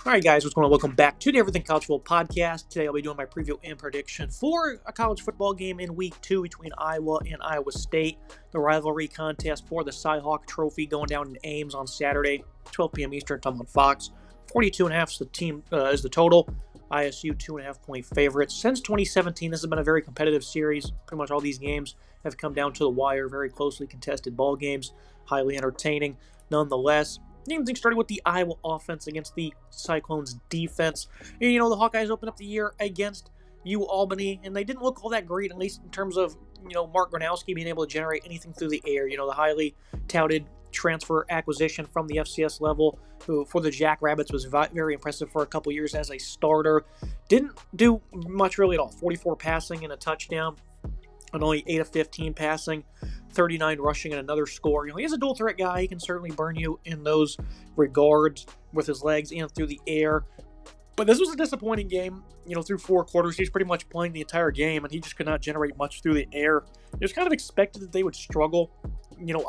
All right, guys, what's going on? Welcome back to the Everything College Football Podcast. Today I'll be doing my preview and prediction for a college football game in Week 2 between Iowa and Iowa State. The rivalry contest for the CyHawk Trophy going down in Ames on Saturday, 12 p.m. Eastern time on Fox. 42.5 is the total. ISU 2.5-point favorites. Since 2017, this has been a very competitive series. Pretty much all these games have come down to the wire. Very closely contested ball games. Highly entertaining nonetheless. Things started with the Iowa offense against the Cyclones defense. And, the Hawkeyes opened up the year against Albany, and they didn't look all that great, at least in terms of, Mark Gronowski being able to generate anything through the air. The highly touted transfer acquisition from the FCS level, who for the Jackrabbits was very impressive for a couple years as a starter. Didn't do much really at all. 44 passing and a touchdown, and only 8 of 15 passing. 39 rushing and another score. He's a dual threat guy. He can certainly burn you in those regards with his legs and through the air. But this was a disappointing game. Through 4 quarters, he's pretty much playing the entire game, and he just could not generate much through the air. It was kind of expected that they would struggle,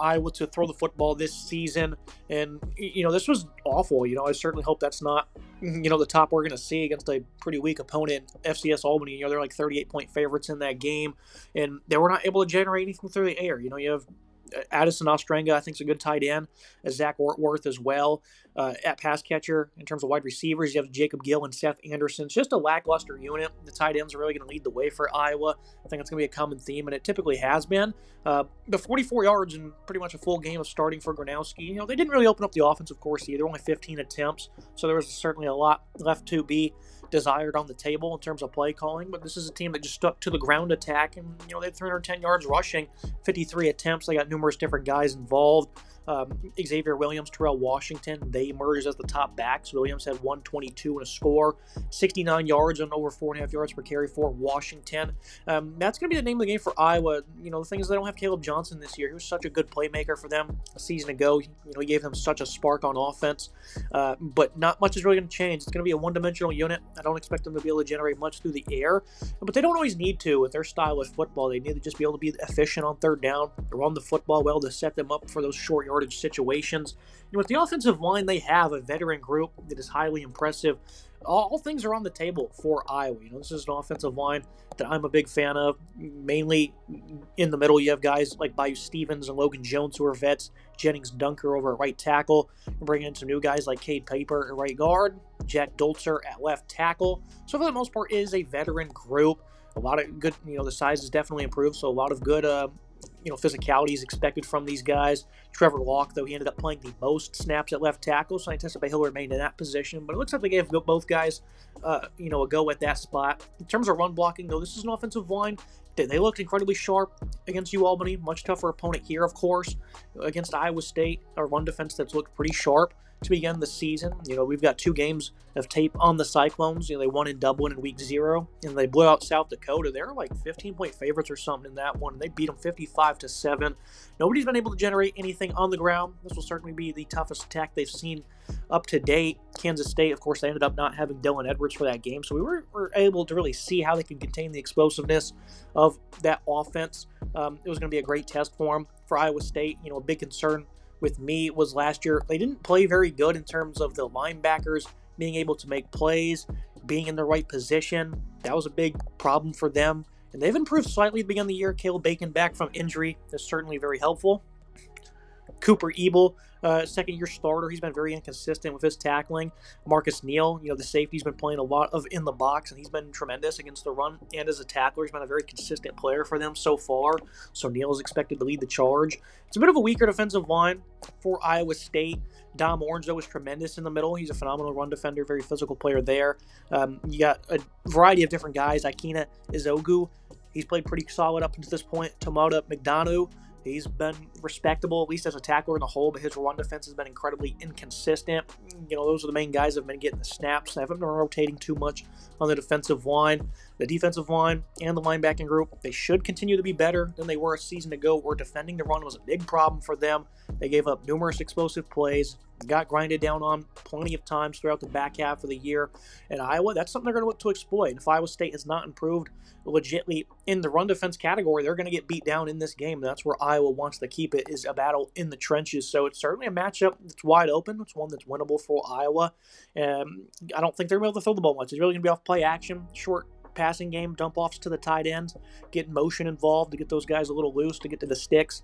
Iowa to throw the football this season. And, this was awful. I certainly hope that's not, the top we're going to see against a pretty weak opponent, FCS Albany. They're like 38-point favorites in that game, and they were not able to generate anything through the air. You have Addison Ostrenga, I think, is a good tight end, as Zach Ortworth as well. At pass catcher, in terms of wide receivers, you have Jacob Gill and Seth Anderson. It's just a lackluster unit. The tight ends are really going to lead the way for Iowa. I think it's going to be a common theme, and it typically has been. The 44 yards in pretty much a full game of starting for Gronowski. They didn't really open up the offense, of course, either. Only 15 attempts, so there was certainly a lot left to be desired on the table in terms of play calling, but this is a team that just stuck to the ground attack, and they had 310 yards rushing, 53 attempts. They got numerous different guys involved. Xavier Williams, Terrell Washington, they emerged as the top backs. Williams had 122 and a score, 69 yards and over 4.5 yards per carry for Washington. That's going to be the name of the game for Iowa. The thing is, they don't have Caleb Johnson this year. He was such a good playmaker for them a season ago. He gave them such a spark on offense, but not much is really going to change. It's going to be a one-dimensional unit. I don't expect them to be able to generate much through the air, but they don't always need to with their style of football. They need to just be able to be efficient on third down, run the football well to set them up for those short yardage situations. With the offensive line, they have a veteran group that is highly impressive. All things are on the table for Iowa. This is an offensive line that I'm a big fan of. Mainly in the middle, you have guys like Bayou Stevens and Logan Jones, who are vets. Jennings Dunker over at right tackle. You're bringing in some new guys like Cade Piper at right guard. Jack Dolzer at left tackle. So for the most part, it is a veteran group. A lot of good, the size is definitely improved, so a lot of good physicality is expected from these guys. Trevor Locke, though, he ended up playing the most snaps at left tackle, so I anticipate he'll remain in that position. But it looks like they gave both guys, a go at that spot. In terms of run blocking, though, this is an offensive line. They looked incredibly sharp against Albany. Much tougher opponent here, of course, against Iowa State. A run defense that's looked pretty sharp to begin the season. We've got 2 games of tape on the Cyclones. They won in Dublin in week 0, and they blew out South Dakota. They're like 15-point favorites or something in that one, and they beat them 55-7. Nobody's been able to generate anything on the ground. This will certainly be the toughest attack they've seen up to date. Kansas State, of course, they ended up not having Dylan Edwards for that game, so we were able to really see how they can contain the explosiveness of that offense. It was going to be a great test for them. For Iowa State, a big concern with me was last year they didn't play very good in terms of the linebackers being able to make plays, being in the right position. That was a big problem for them, and they've improved slightly at the beginning of the year. Caleb Bacon back from injury is certainly very helpful. Cooper Ebel, second-year starter. He's been very inconsistent with his tackling. Marcus Neal, the safety's been playing a lot of in the box, and he's been tremendous against the run and as a tackler. He's been a very consistent player for them so far, so Neal is expected to lead the charge. It's a bit of a weaker defensive line for Iowa State. Dom Orange, though, is tremendous in the middle. He's a phenomenal run defender, very physical player there. You got a variety of different guys. Ikena Izogu, he's played pretty solid up until this point. Tomoda McDonough, he's been respectable, at least as a tackler in the whole, but his run defense has been incredibly inconsistent. Those are the main guys that have been getting the snaps. They haven't been rotating too much on the defensive line. The defensive line and the linebacking group, they should continue to be better than they were a season ago, where defending the run was a big problem for them. They gave up numerous explosive plays. got grinded down on plenty of times throughout the back half of the year. And Iowa, that's something they're going to look to exploit. And if Iowa State has not improved legitimately in the run defense category, they're going to get beat down in this game. That's where Iowa wants to keep it, is a battle in the trenches. So it's certainly a matchup that's wide open. It's one that's winnable for Iowa. I don't think they're going to be able to throw the ball much. It's really going to be off play action, short passing game, dump offs to the tight ends, get motion involved to get those guys a little loose, to get to the sticks.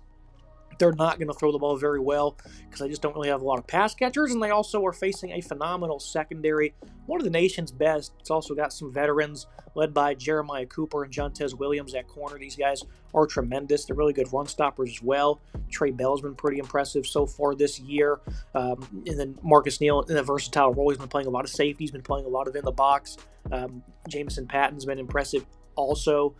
They're not going to throw the ball very well because they just don't really have a lot of pass catchers, and they also are facing a phenomenal secondary, one of the nation's best. It's also got some veterans led by Jeremiah Cooper and Jontez Williams at corner. These guys are tremendous. They're really good run stoppers as well. Trey Bell's been pretty impressive so far this year. And then Marcus Neal in a versatile role. He's been playing a lot of safety. He's been playing a lot of in the box. Jamison Patton's been impressive also.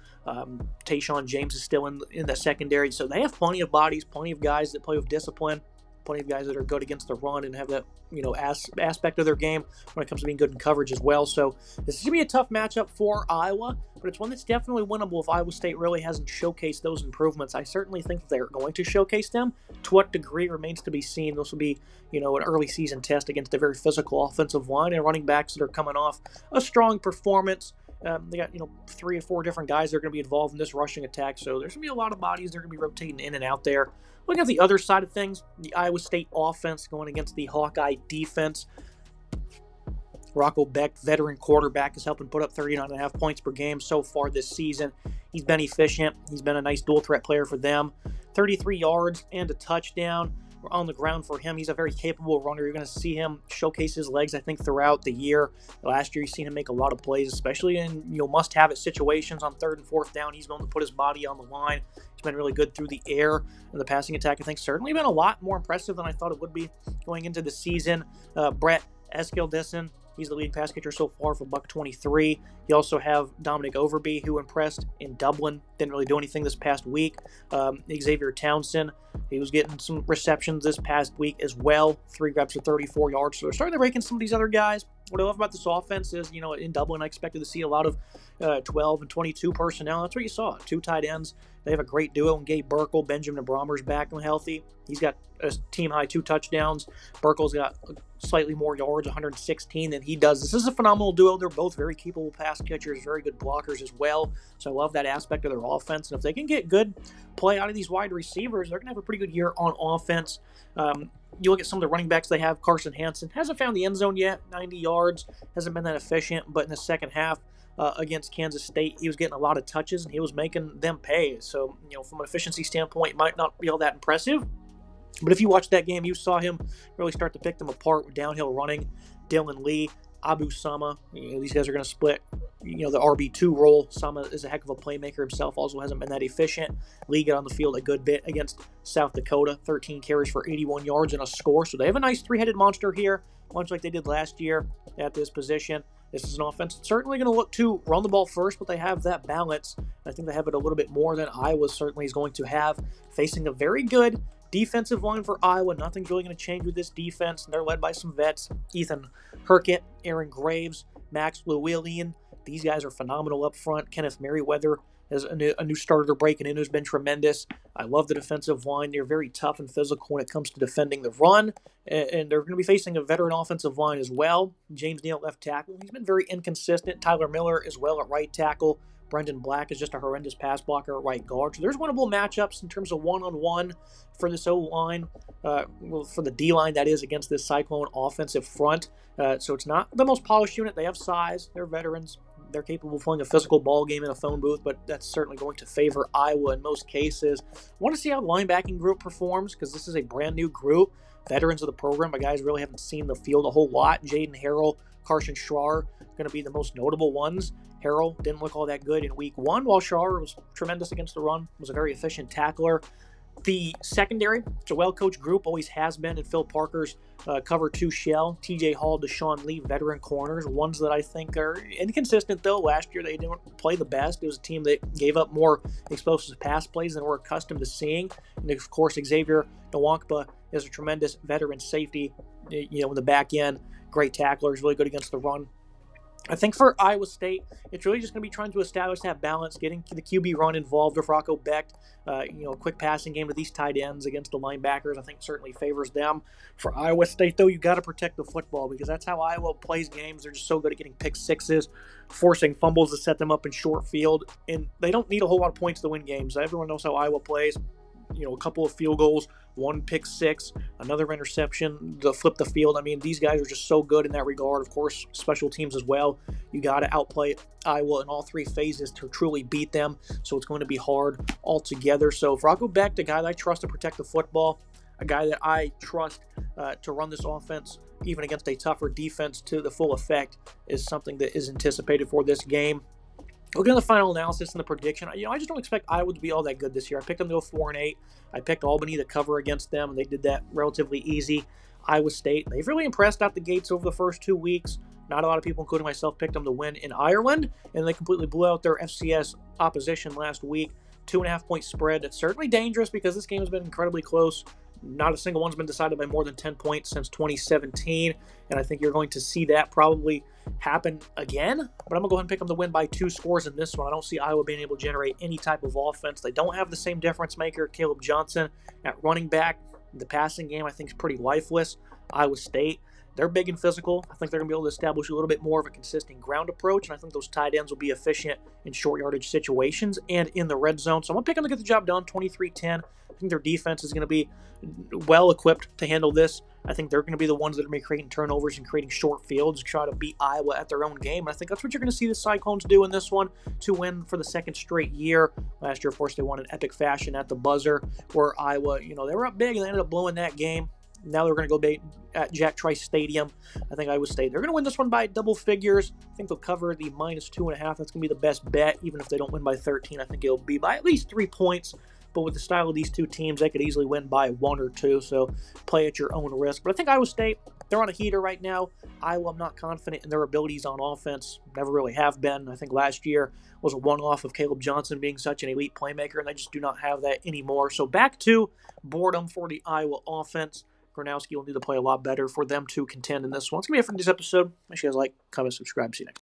Tayshawn James is still in the secondary. So they have plenty of bodies, plenty of guys that play with discipline, plenty of guys that are good against the run and have that, aspect of their game when it comes to being good in coverage as well. So this is going to be a tough matchup for Iowa, but it's one that's definitely winnable if Iowa State really hasn't showcased those improvements. I certainly think they're going to showcase them. To what degree remains to be seen. This will be, an early season test against a very physical offensive line and running backs that are coming off a strong performance. They got, 3 or 4 different guys that are going to be involved in this rushing attack. So there's going to be a lot of bodies. They're going to be rotating in and out there. Looking at the other side of things, the Iowa State offense going against the Hawkeye defense. Rocco Beck, veteran quarterback, is helping put up 39.5 points per game so far this season. He's been efficient. He's been a nice dual threat player for them. 33 yards and a touchdown on the ground for him. He's a very capable runner. You're going to see him showcase his legs, I think, throughout the year. Last year, you've seen him make a lot of plays, especially in must-have-it situations on 3rd and 4th down. He's willing to put his body on the line. He's been really good through the air. And the passing attack, I think, certainly been a lot more impressive than I thought it would be going into the season. Brett Eskildesen, he's the leading pass catcher so far for $123. You also have Dominic Overby, who impressed in Dublin. Didn't really do anything this past week. Xavier Townsend, he was getting some receptions this past week as well. 3 grabs for 34 yards. So they're starting to rake in some of these other guys. What I love about this offense is, in Dublin, I expected to see a lot of 12 and 22 personnel. That's what you saw. 2 tight ends. They have a great duo in Gabe Burkle. Benjamin Abramer's back and healthy. He's got a team-high 2 touchdowns. Burkle's got slightly more yards, 116, than he does. This is a phenomenal duo. They're both very capable pass catchers, very good blockers as well. So I love that aspect of their offense. And if they can get good play out of these wide receivers, they're going to have a pretty good year on offense. You look at some of the running backs they have. Carson Hansen hasn't found the end zone yet, 90 yards, hasn't been that efficient, but in the second half against Kansas State, he was getting a lot of touches, and he was making them pay. So, from an efficiency standpoint, it might not be all that impressive. But if you watched that game, you saw him really start to pick them apart with downhill running. Dylan Lee, Abu Sama, these guys are going to split, the RB2 role. Sama is a heck of a playmaker himself, also hasn't been that efficient. Lee got on the field a good bit against South Dakota, 13 carries for 81 yards and a score. So they have a nice 3-headed monster here, much like they did last year at this position. This is an offense that's certainly going to look to run the ball first, but they have that balance. I think they have it a little bit more than Iowa certainly is going to have, facing a very good defensive line for Iowa. Nothing's really going to change with this defense. They're led by some vets. Ethan Herkett, Aaron Graves, Max Llewellyn. These guys are phenomenal up front. Kenneth Merriweather is a new starter breaking in who's been tremendous. I love the defensive line. They're very tough and physical when it comes to defending the run. And they're going to be facing a veteran offensive line as well. James Neal, left tackle. He's been very inconsistent. Tyler Miller as well at right tackle. Brendan Black is just a horrendous pass blocker at right guard. So there's winnable matchups in terms of one-on-one for this O-line, for the D-line, that is, against this Cyclone offensive front. So it's not the most polished unit. They have size. They're veterans. They're capable of playing a physical ball game in a phone booth, but that's certainly going to favor Iowa in most cases. I want to see how the linebacking group performs because this is a brand new group. Veterans of the program, but guys really haven't seen the field a whole lot. Jaden Harrell, Carson Schrar going to be the most notable ones. Harrell didn't look all that good in week 1, while Schrar was tremendous against the run, was a very efficient tackler. The secondary, it's a well-coached group, always has been, in Phil Parker's cover 2 shell. TJ Hall, Deshaun Lee, veteran corners, ones that I think are inconsistent, though. Last year they didn't play the best. It was a team that gave up more explosive pass plays than we're accustomed to seeing. And, of course, Xavier Nwankpa is a tremendous veteran safety, in the back end. Great tackler, is really good against the run. I think for Iowa State, it's really just going to be trying to establish that balance, getting the QB run involved with Rocco Becht. Quick passing game to these tight ends against the linebackers, I think certainly favors them. For Iowa State, though, you got to protect the football because that's how Iowa plays games. They're just so good at getting pick sixes, forcing fumbles to set them up in short field, and they don't need a whole lot of points to win games. Everyone knows how Iowa plays. A couple of field goals, one pick six, another interception to flip the field. I mean, these guys are just so good in that regard. Of course, special teams as well. You got to outplay Iowa in all three phases to truly beat them, so it's going to be hard altogether. So if Rocco Becht, a guy that I trust to protect the football, a guy that I trust to run this offense, even against a tougher defense to the full effect, is something that is anticipated for this game. Looking at the final analysis and the prediction, I just don't expect Iowa to be all that good this year. I picked them to go 4-8. I picked Albany to cover against them, and they did that relatively easy. Iowa State, they've really impressed out the gates over the first 2 weeks. Not a lot of people, including myself, picked them to win in Ireland, and they completely blew out their FCS opposition last week. 2.5-point spread. It's certainly dangerous because this game has been incredibly close. Not a single one's been decided by more than 10 points since 2017, and I think you're going to see that probably happen again. But I'm going to go ahead and pick them to win by 2 scores in this one. I don't see Iowa being able to generate any type of offense. They don't have the same difference maker, Caleb Johnson, at running back. The passing game, I think, is pretty lifeless. Iowa State, they're big and physical. I think they're going to be able to establish a little bit more of a consistent ground approach, and I think those tight ends will be efficient in short yardage situations and in the red zone. So I'm going to pick them to get the job done, 23-10. I think their defense is going to be well-equipped to handle this. I think they're going to be the ones that are going to be creating turnovers and creating short fields to try to beat Iowa at their own game. And I think that's what you're going to see the Cyclones do in this one to win for the second straight year. Last year, of course, they won in epic fashion at the buzzer, where Iowa, they were up big and they ended up blowing that game. Now they're going to go at Jack Trice Stadium. I think Iowa State, they're going to win this one by double figures. I think they'll cover the -2.5. That's going to be the best bet. Even if they don't win by 13, I think it'll be by at least 3 points. But with the style of these two teams, they could easily win by 1 or 2. So play at your own risk. But I think Iowa State, they're on a heater right now. Iowa, I'm not confident in their abilities on offense. Never really have been. I think last year was a one-off of Caleb Johnson being such an elite playmaker, and they just do not have that anymore. So back to boredom for the Iowa offense. Gronowski will need to play a lot better for them to contend in this one. It's going to be it for this episode. Make sure you guys like, comment, subscribe. See you next time.